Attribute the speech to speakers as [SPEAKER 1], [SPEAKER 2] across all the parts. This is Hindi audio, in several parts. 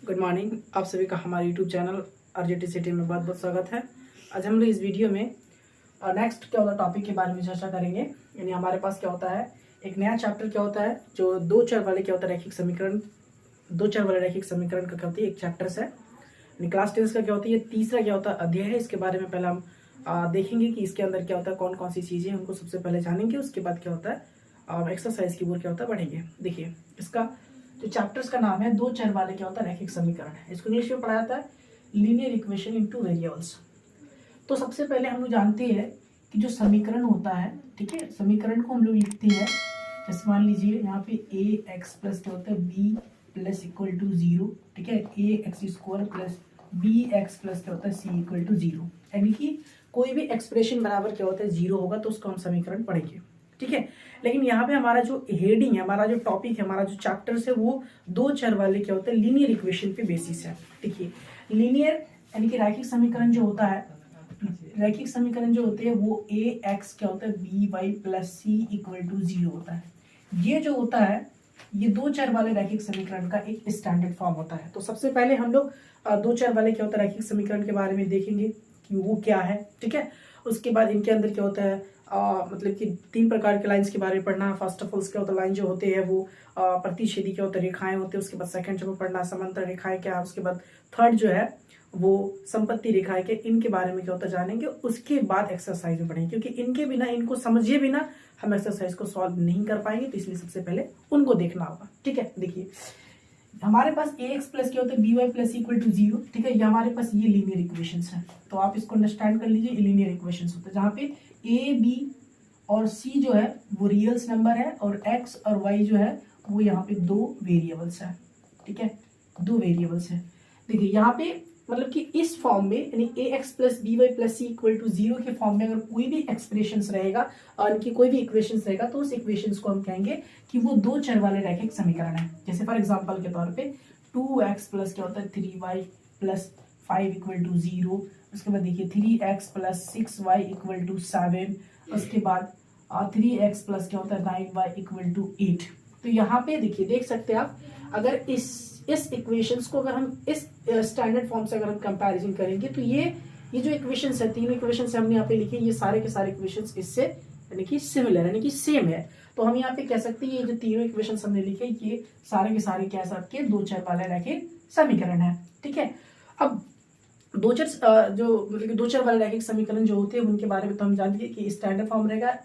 [SPEAKER 1] Good morning. आप सभी का हमारे यूट्यूब चैनल आरजेटी सिटी में बहुत बहुत स्वागत है। आज हम लोग इस वीडियो में नेक्स्ट क्या होता है टॉपिक के बारे में चर्चा करेंगे। यानी हमारे पास क्या होता है, एक नया चैप्टर क्या होता है जो दो चर वाले क्या होता है रैखिक समीकरण, दो चर वाले रैखिक समीकरण का क्या होती है एक चैप्टर्स है। यानी क्लास 10 का क्या होता है ये तीसरा क्या होता है अध्याय है। इसके बारे में पहले हम देखेंगे कि इसके अंदर क्या होता है, कौन कौन सी चीज़ें उनको सबसे पहले जानेंगे। उसके बाद क्या होता है एक्सरसाइज की ओर क्या होता है बढ़ेंगे। देखिए इसका जो चैप्टर्स का नाम है दो चर वाले क्या होता है रैखिक समीकरण है। इसको इंग्लिश में पढ़ा जाता है linear equation in two variables. तो सबसे पहले हम लोग जानते हैं कि जो समीकरण होता है, ठीक है, समीकरण को हम लोग लिखते हैं जैसे मान लीजिए यहाँ पे ए एक्स प्लस क्या होता है B plus equal to zero, ठीक है, A X square plus B X plus क्या होता है सी इक्वल टू जीरो। यानी कि कोई भी एक्सप्रेशन बराबर क्या होता है जीरो होगा तो उसको हम समीकरण पढ़ेंगे, ठीक है। लेकिन यहाँ पे हमारा जो हेडिंग है, हमारा जो टॉपिक है, हमारा जो चैप्टर्स है वो दो चर वाले क्या होते हैं लीनियर इक्वेशन पे बेसिस है। देखिए लीनियर यानी कि रैखिक समीकरण जो होता है, रैखिक समीकरण जो होते हैं वो ए एक्स क्या होता है B Y plus C equal to zero होता है। ये जो होता है ये दो चर वाले रैखिक समीकरण का एक स्टैंडर्ड फॉर्म होता है। तो सबसे पहले हम लोग दो चर वाले क्या होता है रैखिक समीकरण के बारे में देखेंगे कि वो क्या है, ठीक है। उसके बाद इनके अंदर क्या होता है मतलब कि तीन प्रकार के लाइंस के बारे में पढ़ना। फर्स्ट ऑफ ऑल क्या होता है लाइन जो होते हैं वो प्रतिच्छेदी क्या होता है रेखाएं होते हैं। उसके बाद सेकंड जो पढ़ना समांतर रेखाएं क्या है। उसके बाद थर्ड जो है वो संपत्ति रेखाएं के, इनके बारे में क्या होता है जानेंगे। उसके बाद एक्सरसाइज में पढ़ेंगे क्योंकि इनके बिना, इनको समझे बिना हम एक्सरसाइज को सॉल्व नहीं कर पाएंगे। तो इसलिए सबसे पहले उनको देखना होगा, ठीक है। देखिए हमारे पास ए एक्स प्लस क्या होता है B Y plus equal to zero, ठीक है, ये हमारे पास ये लीनियर इक्वेशंस है। तो आप इसको अंडरस्टैंड कर लीजिए, लीनियर इक्वेशंस होते हैं जहाँ पे ए बी और सी जो है वो रियल्स नंबर है और एक्स और वाई जो है वो यहाँ पे दो वेरिएबल्स है, ठीक है, दो वेरिएबल्स है। देखिए यहाँ पे मतलब कि इस फॉर्म में यानी A X plus B Y plus C equal to zero के फॉर्म में अगर कोई भी एक्सप्रेशन रहेगा और इनकी कोई भी इक्वेशन रहेगा तो उस इक्वेशन को हम कहेंगे कि वो दो चर वाले रैखिक समीकरण है। जैसे फॉर एग्जाम्पल के तौर पे 2x प्लस क्या होता है 3y plus 5 equal to zero. उसके बाद देखिए 3x plus 6y equal to 7। उसके बाद 3x प्लस क्या होता है 9y इक्वल टू 8। तो यहाँ पे देखिए देख सकते हैं आप, अगर इस इक्वेशंस को अगर हम इस स्टैंडर्ड फॉर्म से अगर हम कंपैरिजन करेंगे तो ये जो इक्वेशंस है, तीन इक्वेशंस हमने यहाँ पे लिखे, ये सारे के सारे इक्वेशंस इससे यानी कि सिमिलर यानी कि सेम है। तो हम यहाँ पे कह सकते हैं ये जो तीनों इक्वेशंस हमने लिखे ये सारे के सारे क्या सबके दो चर वाले रैखिक समीकरण है, ठीक है। अब दो चर जो मतलब कि दो चर वाले रैखिक समीकरण जो होते हैं उनके बारे में तो हम जानते हैं कि स्टैंडर्ड फॉर्म रहेगा।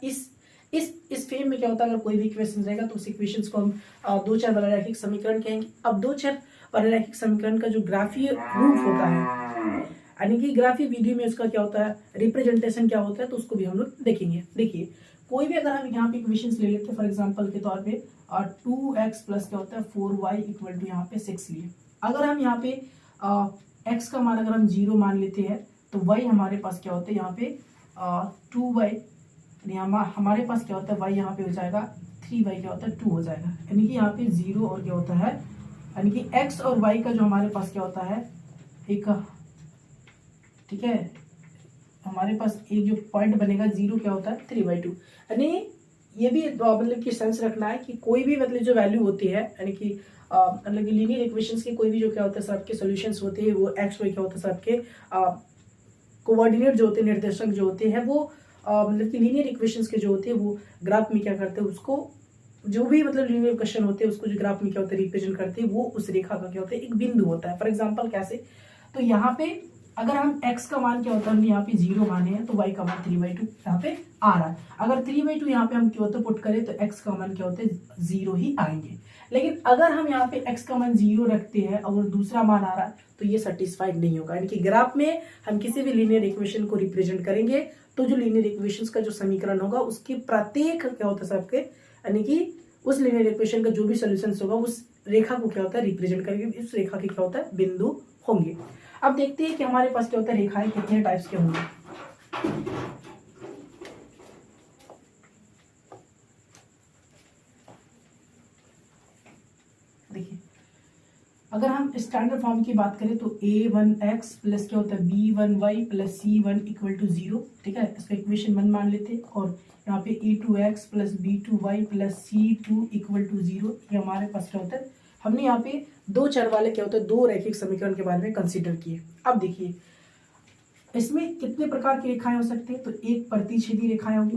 [SPEAKER 1] इस फेम में क्या होता है अगर कोई भी इक्वेशन रहेगा तो उस इक्वेशंस को हम दो चर वाला रैखिक समीकरण कहेंगे। अब दो चर वाले रैखिक समीकरण का जो ग्राफीय रूप होता है यानी कि ग्राफीय विधि में उसका क्या होता है रिप्रेजेंटेशन क्या होता है तो उसको भी हम लोग देखेंगे। देखिए कोई भी अगर हम यहाँ पे इक्वेशंस ले लेते हैं फॉर एग्जांपल के तौर पे 2x प्लस क्या होता है 4y इक्वल टू यहाँ पे 6 लिए। अगर हम यहाँ पे x का मान अगर हम 0 मान लेते हैं तो y हमारे पास क्या होता है यहाँ पे 2y, हमारे पास क्या होता है y यहाँ पे हो जाएगा 3y क्या होता है 2 हो जाएगा। यानी कि यहाँ पे 0 और क्या होता है यानी कि x और y का जो हमारे पास क्या होता है एक, ठीक है, हमारे पास एक जो पॉइंट बनेगा 0 क्या होता है 3/2। यानी ये भी मतलब कि सेंस रखना है कि कोई भी मतलब जो वैल्यू होती है यानी कि मतलब कि लीनियर इक्वेशंस के कोई भी जो क्या होता है सबके सॉल्यूशंस होते हैं वो एक्स वाई क्या होता है सबके कोऑर्डिनेट जो होते हैं निर्देशक जो होते हैं वो मतलब कि लीनियर इक्वेशंस के जो होते हैं वो ग्राफ में क्या करते हैं उसको जो भी मतलब लीनियर इक्वेशन होते हैं उसको जो ग्राफ में क्या होता है रिप्रेजेंट करते हैं वो उस रेखा का क्या होता है एक बिंदु होता है। फॉर एग्जाम्पल कैसे, तो यहाँ पे अगर हम x का मान क्या होता है हमने यहाँ पे 0 माने हैं तो y का मान 3/2 यहाँ पे आ रहा है। अगर 3/2 यहाँ पे हम क्या होता है पुट करें तो x का मान क्या होता है 0 ही आएंगे। लेकिन अगर हम यहाँ पे x का मान 0 रखते हैं और दूसरा मान आ रहा है तो ये सेटिस्फाइड नहीं होगा। यानी कि ग्राफ में हम किसी भी लीनियर इक्वेशन को रिप्रेजेंट करेंगे तो जो लीनियर इक्वेशन का जो समीकरण होगा उसके प्रत्येक क्या होता है सबके यानी कि उस लीनियर इक्वेशन का जो भी सोल्यूशन होगा उस रेखा को क्या होता है रिप्रेजेंट करेंगे, इस रेखा के क्या होता है बिंदु होंगे। अब देखते हैं कि हमारे पास क्या होता है रेखाएं कितने टाइप्स के होंगे। देखिए अगर हम स्टैंडर्ड फॉर्म की बात करें तो a1x प्लस क्या होता है b1y plus c1 equal to 0, ठीक है, इसका इक्वेशन 1 मान लेते हैं। और यहाँ पे a2x plus b2y plus c2 equal to 0 ये हमारे पास क्या होता है हमने यहाँ पे दो चर वाले क्या होते हैं दो रैखिक समीकरण के बारे में कंसीडर किए। अब देखिए इसमें कितने प्रकार की रेखाएं हो सकती है, तो एक प्रतिच्छेदी रेखाएं होगी,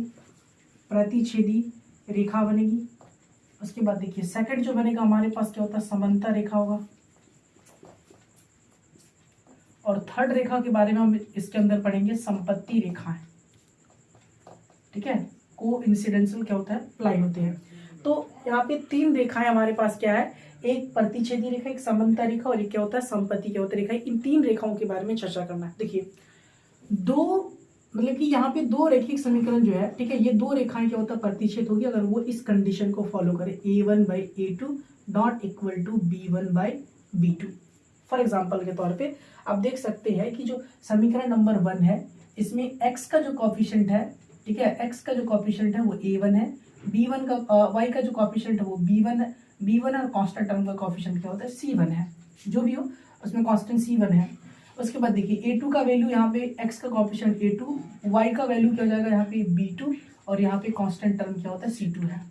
[SPEAKER 1] प्रतिच्छेदी रेखा बनेगी। उसके बाद देखिए सेकंड जो बनेगा हमारे पास क्या होता है समांतर रेखा होगा। और थर्ड रेखा के बारे में हम इसके अंदर पढ़ेंगे संपत्ति रेखाएं। ठीक है, को इंसिडेंशियल क्या होता है अप्लाई होते हैं। तो यहाँ पे तीन रेखाएं हमारे पास क्या है, एक प्रतिच्छेदी रेखा, एक समांतर रेखा और एक क्या होता है संपत्ति क्या होता है रेखा। इन तीन रेखाओं के बारे में चर्चा करना है। देखिए दो मतलब कि यहाँ पे दो रैखिक समीकरण जो है, ठीक है, ये दो रेखाएं क्या होता है प्रतिच्छेद होगी अगर वो इस कंडीशन को फॉलो करे a1/a2 not equal to b1/b2। For example के तौर पे आप देख सकते हैं कि जो समीकरण नंबर 1 है इसमें x का जो कॉफिशिएंट है, ठीक है, x का जो कॉफिशिएंट है वो a1 है, b1 का y का जो कॉफिशिएंट है वो b1 है, b1 और कांस्टेंट टर्म का कॉफिशिएंट क्या होता है c1 है, जो भी हो उसमें कांस्टेंट c1 है। उसके बाद देखिए a2 का वैल्यू यहाँ पे x का कॉफिशिएंट a2, y का वैल्यू क्या हो जाएगा यहाँ पे b2 और यहाँ पे कांस्टेंट टर्म क्या होता है c2 है।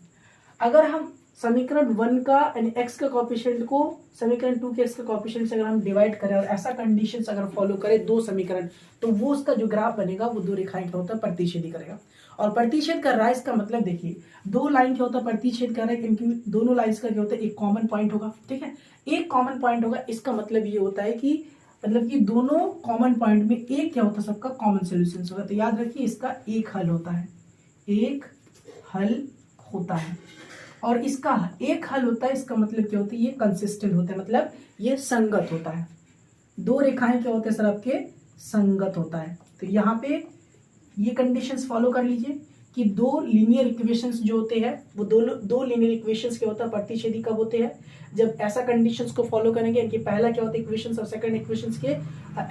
[SPEAKER 1] अगर हम समीकरण 1 का यानी x का कॉफिशिएंट को समीकरण 2 के x का कॉफिशिएंट से अगर हम डिवाइड करें और ऐसा कंडीशंस अगर फॉलो करें दो समीकरण, तो वो उसका जो ग्राफ बनेगा वो दो रेखाएं क्या होता है प्रतिच्छेदी करेगा। और प्रतिच्छेद कर रहा है इसका मतलब देखिए दो लाइन क्या होता है प्रतिच्छेद कर रहा है क्योंकि दोनों लाइंस का क्या होता है एक कॉमन पॉइंट होगा। ठीक है, एक कॉमन पॉइंट होगा, इसका मतलब ये होता है कि मतलब कि दोनों कॉमन पॉइंट में एक क्या होता है सबका कॉमन सोल्यूशन होगा। तो याद रखिए इसका एक हल होता है, एक हल होता है और इसका एक हल होता है, इसका मतलब क्या होता है ये कंसिस्टेंट होता है, मतलब ये संगत होता है। दो रेखाएं क्या होते हैं सर आपके संगत होता है। तो यहाँ पे ये कंडीशंस फॉलो कर लीजिए कि दो लीनियर इक्वेशंस जो होते हैं वो दो लीनियर इक्वेशंस क्या होता है प्रतिच्छेदी कब होते हैं, जब ऐसा कंडीशंस को फॉलो करेंगे कि पहला क्या होता है इक्वेशंस और सेकंड इक्वेशंस के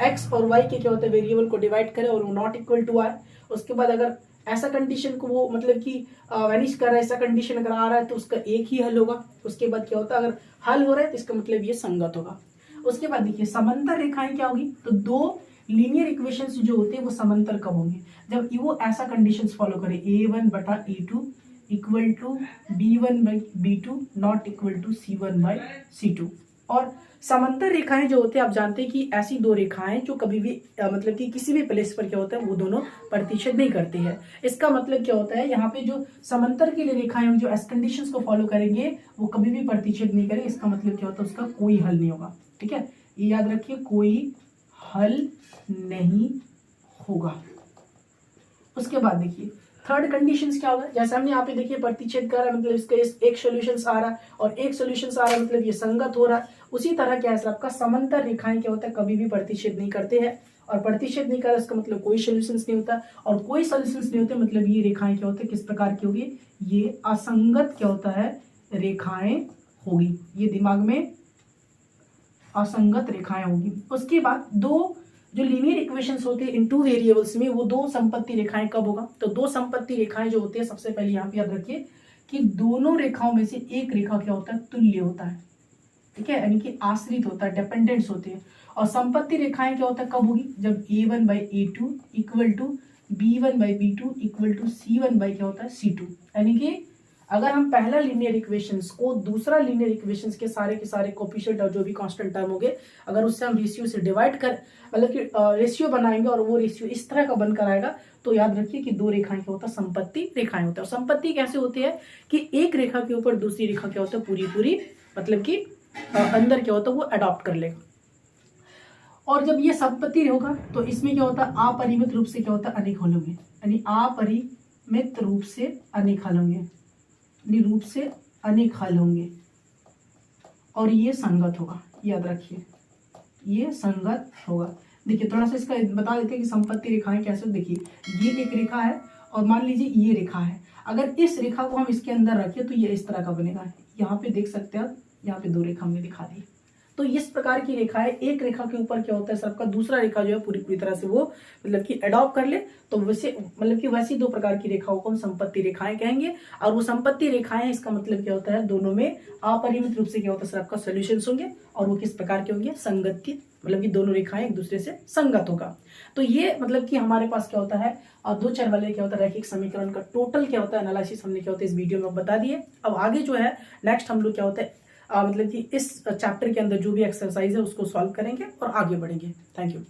[SPEAKER 1] x और y के क्या होता है वेरिएबल को डिवाइड करें और वो नॉट इक्वल टू आए। उसके बाद अगर ऐसा कंडीशन को वो मतलब कि वैनिश कर रहा है, ऐसा कंडीशन अगर आ रहा है तो उसका एक ही हल होगा। उसके बाद क्या होता है अगर हल हो रहा है तो इसका मतलब ये संगत होगा। उसके बाद देखिए समांतर रेखाएं क्या होगी, तो दो लीनियर इक्वेशंस जो होते हैं वो समांतर कब होंगे, जब वो ऐसा कंडीशंस फॉलो करे a1/a2 equal to b1/b2 not equal to c1/c2। और समांतर रेखाएं जो होते हैं आप जानते हैं कि ऐसी दो रेखाएं जो कभी भी मतलब कि किसी भी प्लेस पर क्या होता है वो दोनों प्रतिच्छेद नहीं करती है। इसका मतलब क्या होता है यहाँ पे जो समांतर की रेखाएं जो ऐसे कंडीशंस को फॉलो करेंगे वो कभी भी प्रतिच्छेद नहीं करेंगे। इसका मतलब क्या होता है उसका कोई हल नहीं होगा। ठीक है, ये याद रखिए कोई हल नहीं होगा। उसके बाद देखिए थर्ड कंडीशंस क्या होगा, जैसे हमने यहाँ पे देखिए प्रतिच्छेद कर रहा है मतलब इसका एक सॉल्यूशंस आ रहा है और एक सॉल्यूशंस आ रहा है मतलब ये संगत हो रहा है। उसी तरह क्या है आपका समांतर रेखाएं क्या होता है कभी भी प्रतिच्छेद नहीं करते हैं और प्रतिच्छेद नहीं कर इसका मतलब कोई सॉल्यूशंस नहीं होता और कोई सॉल्यूशंस नहीं होते मतलब ये रेखाएं क्या होती है किस प्रकार की होगी, ये असंगत क्या होता है रेखाएं होगी, ये दिमाग में असंगत रेखाएं होगी। उसके बाद दो जो लीनियर इक्वेशंस होते हैं इन टू वेरिएबल्स में वो दो संपत्ति रेखाएं कब होगा, तो दो संपत्ति रेखाएं जो होती है सबसे पहले यहाँ पे याद रखिए कि दोनों रेखाओं में से एक रेखा क्या होता है तुल्य होता है। ठीक है, यानी कि आश्रित होता है, डिपेंडेंट्स होते हैं। और संपत्ति रेखाएं क्या होता है कब होगी, जब a1/a2 equal to b1/b2 equal to c1/ क्या होता है c2। यानी कि अगर हम पहला लीनियर इक्वेशंस को दूसरा लीनियर इक्वेशंस के सारे कोफिशिएंट और जो भी कांस्टेंट टर्म होंगे अगर उससे हम रेशियो से डिवाइड कर मतलब कि रेशियो बनाएंगे और वो रेशियो इस तरह का बनकर आएगा तो याद रखिए कि दो रेखाएं क्या होता है संपत्ति रेखाएं होता है। और संपत्ति कैसे होती है कि एक रेखा के ऊपर दूसरी रेखा क्या होता है पूरी मतलब कि अंदर क्या होता है वो अडॉप्ट कर लेगा। और जब ये संपत्ति होगा तो इसमें क्या होता है अपरिमित रूप से क्या होता है अनेक हल होंगे, यानी अपरिमित रूप से अनेक हल होंगे, रूप से अनेक हल होंगे और ये संगत होगा। याद रखिए ये संगत होगा। देखिए थोड़ा सा इसका बता देते हैं कि संपत्ति रेखाएं कैसे। देखिए ये एक रेखा है और मान लीजिए ये रेखा है, अगर इस रेखा को हम इसके अंदर रखें तो ये इस तरह का बनेगा। यहाँ पे देख सकते हैं आप, यहाँ पे दो रेखा हमने दिखा दी। तो इस प्रकार की रेखा है, एक रेखा के ऊपर क्या होता है सबका दूसरा रेखा जो है पूरी तरह से वो मतलब कि अडॉप्ट कर ले तो वैसे मतलब कि वैसी दो प्रकार की रेखाओं को हम संपत्ति रेखाएं कहेंगे। और वो संपत्ति रेखाएं इसका मतलब क्या होता है दोनों में अपरिमित रूप से क्या होता है सर आपका सॉल्यूशंस होंगे और वो किस प्रकार के होंगे संगति, मतलब कि दोनों रेखाएं एक दूसरे से संगत होगा। तो ये मतलब कि हमारे पास क्या होता है और दो चर वाले क्या होता है रैखिक समीकरण का टोटल क्या होता है एनालिसिस हमने क्या होता है इस वीडियो में बता दिए। अब आगे जो है नेक्स्ट हम लोग क्या होता है मतलब कि इस चैप्टर के अंदर जो भी एक्सरसाइज है उसको सॉल्व करेंगे और आगे बढ़ेंगे। Thank you.